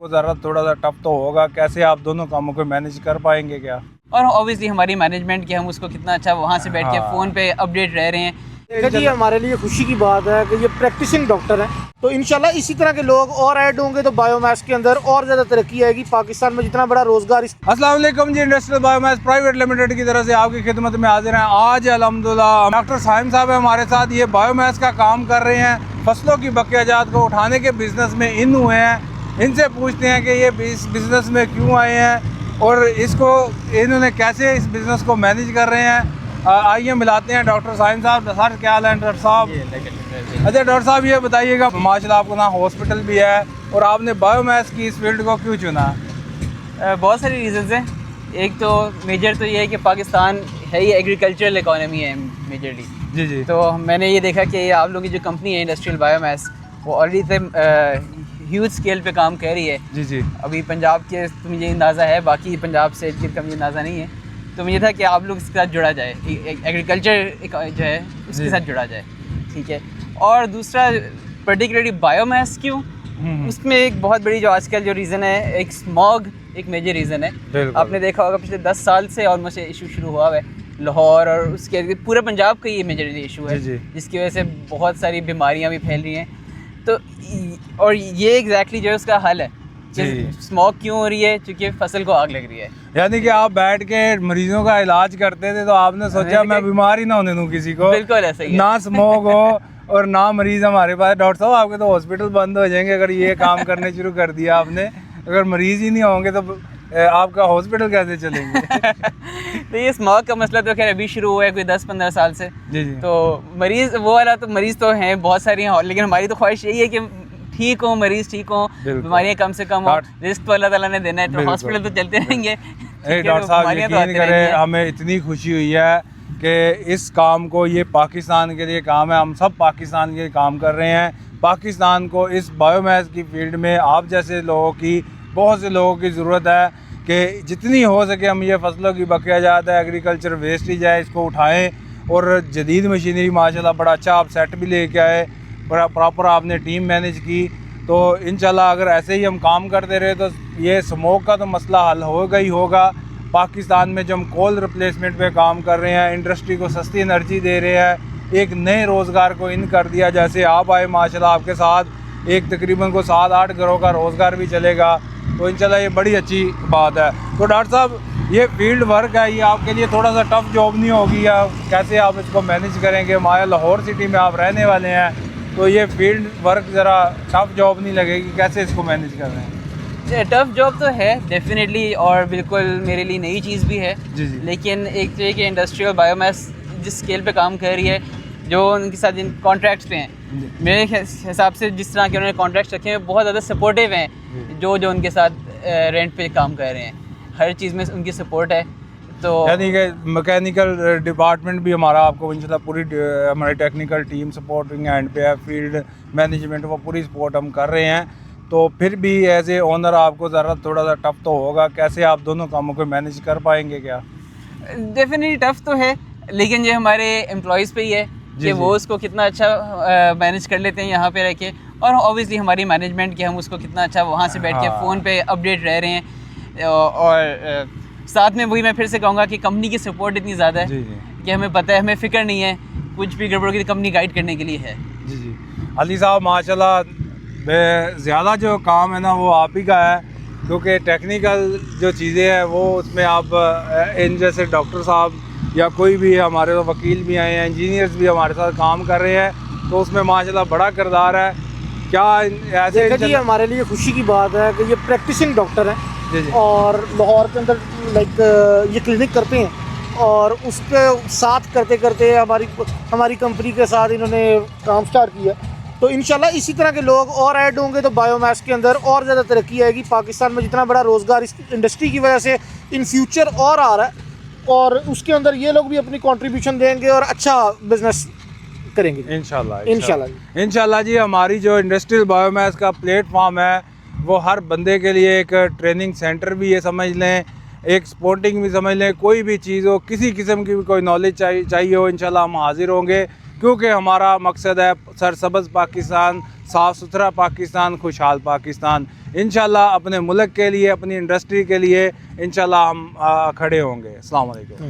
को ज़रा थोड़ा सा टफ तो होगा, कैसे आप दोनों कामों को मैनेज कर पाएंगे क्या? اور ऑब्वियसली हमारी मैनेजमेंट कि हम उसको कितना अच्छा वहाँ से बैठ के फ़ोन पे अपडेट रह रहे हैं. देखा जी, हमारे लिए खुशी की बात है कि ये प्रैक्टिसिंग डॉक्टर हैं, तो इंशाल्लाह इसी तरह के लोग और ऐड होंगे तो बायोमास के अंदर और ज़्यादा तरक्की आएगी. पाकिस्तान में जितना बड़ा रोज़गार अस्सलाम वालेकुम जी, इंडस्ट्रियल बायोमास प्राइवेट लिमिटेड की तरफ से आपकी खिदमत में हाजिर हैं. आज अल्हम्दुलिल्लाह डॉक्टर साहिम साहब है हमारे साथ. ये बायोमास का काम कर रहे हैं, फसलों की बकियाजात को उठाने के बिज़नेस में इन हुए हैं. इनसे पूछते हैं कि ये इस बिज़नेस में क्यों आए हैं और इसको इन्होंने कैसे इस बिज़नेस को मैनेज कर रहे हैं. आइए मिलाते हैं डॉक्टर साहिम साहब. सर क्या हाल है डॉक्टर साहब? अच्छा डॉक्टर साहब ये बताइएगा, माशाल्लाह आपको ना हॉस्पिटल भी है और आपने बायोमास की इस फील्ड को क्यों चुना? बहुत सारी रीज़न्स हैं. एक तो मेजर तो ये है कि पाकिस्तान है ही एग्रीकल्चरल इकॉनमी है मेजरली. जी जी. तो मैंने ये देखा कि आप लोगों की जो कंपनी है इंडस्ट्रियल बायोमास वो ऑलरेडी ह्यूज स्केल पे काम कर रही है. जी जी. अभी पंजाब के तो मुझे अंदाज़ा है, बाकी पंजाब से का मुझे अंदाज़ा नहीं है. तो मुझे था कि आप लोग इसके साथ जुड़ा जाए, एग्रीकल्चर जो है उसके साथ जुड़ा जाए. ठीक है. और दूसरा पर्टिकुलरली बायोमास क्यों, उसमें एक बहुत बड़ी जो आजकल जो रीज़न है, एक स्मॉग एक मेजर रीज़न है. आपने देखा होगा पिछले 10 साल से ऑलमोस्ट इशू शुरू हुआ है लाहौर और उसके पूरे पंजाब का ये मेजर इशू है, जिसकी वजह से बहुत सारी बीमारियां भी फैल रही हैं. तो और ये एग्जैक्टली जो है उसका हल है कि स्मोक क्यों हो रही है, क्योंकि फसल को आग लग रही है. यानी कि आप बैठ के मरीजों का इलाज करते थे तो आपने सोचा मैं बीमार ही ना होने दूं किसी को. बिल्कुल ऐसा ही है. ना स्मोक हो और ना मरीज हमारे पास. डॉक्टर साहब आपके तो हॉस्पिटल बंद हो जाएंगे अगर ये काम करने शुरू कर दिया आपने. अगर मरीज ही नहीं होंगे तो आपका हॉस्पिटल कैसे चलेंगे? तो ये स्मोक का मसला तो खैर अभी शुरू हुआ है कोई 10-15 साल से. जी जी. तो मरीज वो वाला तो मरीज तो हैं बहुत सारी हैं, लेकिन हमारी तो ख्वाहिश यही है कि ठीक हो, मरीज ठीक हो, बीमारियां कम से कम हो. रिस्क तो अल्लाह ताला ने देना है, तो हॉस्पिटल तो चलते रहेंगे. डॉक्टर साहब यकीन करें हमें इतनी खुशी हुई है कि इस काम को, ये पाकिस्तान के लिए काम है, हम सब पाकिस्तान के लिए काम कर रहे हैं. पाकिस्तान को इस बायोमास की फील्ड में आप जैसे लोगों की, बहुत से लोगों की ज़रूरत है कि जितनी हो सके हम ये फसलों की बकियाजात है, एग्रीकल्चर वेस्टेज है, इसको उठाएं. और जदीद मशीनरी माशाल्लाह बड़ा अच्छा आप सेट भी लेके आए, प्रॉपर आपने टीम मैनेज की. तो इंशाल्लाह अगर ऐसे ही हम काम करते रहे तो ये स्मोक का तो मसला हल होगा ही होगा. पाकिस्तान में जो हम कोल रिप्लेसमेंट पे काम कर रहे हैं, इंडस्ट्री को सस्ती एनर्जी दे रहे हैं, एक नए रोज़गार को इन कर दिया. जैसे आप आए माशाल्लाह आपके साथ एक तकरीबन को 7-8 घरों का रोज़गार भी चलेगा. तो इंशाल्लाह ये बड़ी अच्छी बात है. तो डॉक्टर साहब ये फील्ड वर्क है, ये आपके लिए थोड़ा सा टफ जॉब नहीं होगी या कैसे आप इसको मैनेज करेंगे? हमारे लाहौर सिटी में आप रहने वाले हैं, तो ये फील्ड वर्क ज़रा टफ जॉब नहीं लगेगी? कैसे इसको मैनेज कर रहे हैं? टफ जॉब तो है डेफिनेटली, और बिल्कुल मेरे लिए नई चीज़ भी है. जी जी. लेकिन एक तो ये कि इंडस्ट्रियल बायोमास जिस स्केल पे काम कर रही है, जो उनके साथ जिन कॉन्ट्रैक्ट्स पे हैं, मेरे हिसाब से जिस तरह के उन्होंने कॉन्ट्रैक्ट्स रखे हैं बहुत ज़्यादा सपोर्टिव हैं. जो उनके साथ रेंट पे काम कर रहे हैं, हर चीज़ में उनकी सपोर्ट है. तो यानी कि मैकेनिकल डिपार्टमेंट भी हमारा आपको इंशाल्लाह पूरी हमारी टेक्निकल टीम सपोर्टिंग हैंड पे है. फील्ड मैनेजमेंट वो पूरी सपोर्ट हम कर रहे हैं. तो फिर भी एज ए ओनर आपको ज़रा थोड़ा सा टफ तो होगा, कैसे आप दोनों कामों को मैनेज कर पाएंगे क्या? डेफिनेटली टफ तो है, लेकिन ये हमारे एम्प्लॉयज़ पे ही है कि वो उसको कितना अच्छा मैनेज कर लेते हैं यहाँ पे रह के. और ऑब्वियसली हमारी मैनेजमेंट कि हम उसको कितना अच्छा वहाँ से बैठ के फ़ोन पे अपडेट रह रहे हैं. और साथ में वही मैं फिर से कहूँगा कि कंपनी की सपोर्ट इतनी ज़्यादा है कि हमें पता है, हमें फ़िक्र नहीं है कुछ भी गड़बड़ की, कंपनी गाइड करने के लिए है. जी जी. अली साहब माशाल्लाह ज़्यादा जो काम है ना वो आप ही का है, क्योंकि टेक्निकल जो चीज़ें हैं वो उसमें आप इन जैसे डॉक्टर साहब या कोई भी हमारे तो वकील भी आए हैं, इंजीनियर्स भी हमारे साथ काम कर रहे हैं, तो उसमें माशाल्लाह बड़ा किरदार है. क्या ऐसे देखा जी, हमारे लिए खुशी की बात है कि ये प्रैक्टिसिंग डॉक्टर हैं और लाहौर के अंदर ये क्लिनिक करते हैं, और उसके साथ करते करते हमारी कंपनी के साथ इन्होंने काम स्टार्ट किया. तो इंशाल्लाह इसी तरह के लोग और ऐड होंगे तो बायोमास के अंदर और ज़्यादा तरक्की आएगी. पाकिस्तान में जितना बड़ा रोज़गार इस इंडस्ट्री की वजह से इन फ्यूचर और आ रहा है, और उसके अंदर ये लोग भी अपनी कंट्रीब्यूशन देंगे और अच्छा बिजनेस करेंगे इंशाल्लाह जी. हमारी जो इंडस्ट्रियल बायोमास का प्लेटफॉर्म है वो हर बंदे के लिए एक ट्रेनिंग सेंटर भी है समझ लें, एक स्पोर्टिंग भी समझ लें. कोई भी चीज़ हो, किसी किस्म की भी कोई नॉलेज चाहिए हो, इंशाल्लाह हम हाजिर होंगे. क्योंकि हमारा मकसद है सरसब्ज़ पाकिस्तान, صاف ستھرا پاکستان، خوشحال پاکستان. انشاءاللہ اپنے ملک کے لیے، اپنی انڈسٹری کے لیے انشاءاللہ ہم کھڑے ہوں گے. السلام علیکم.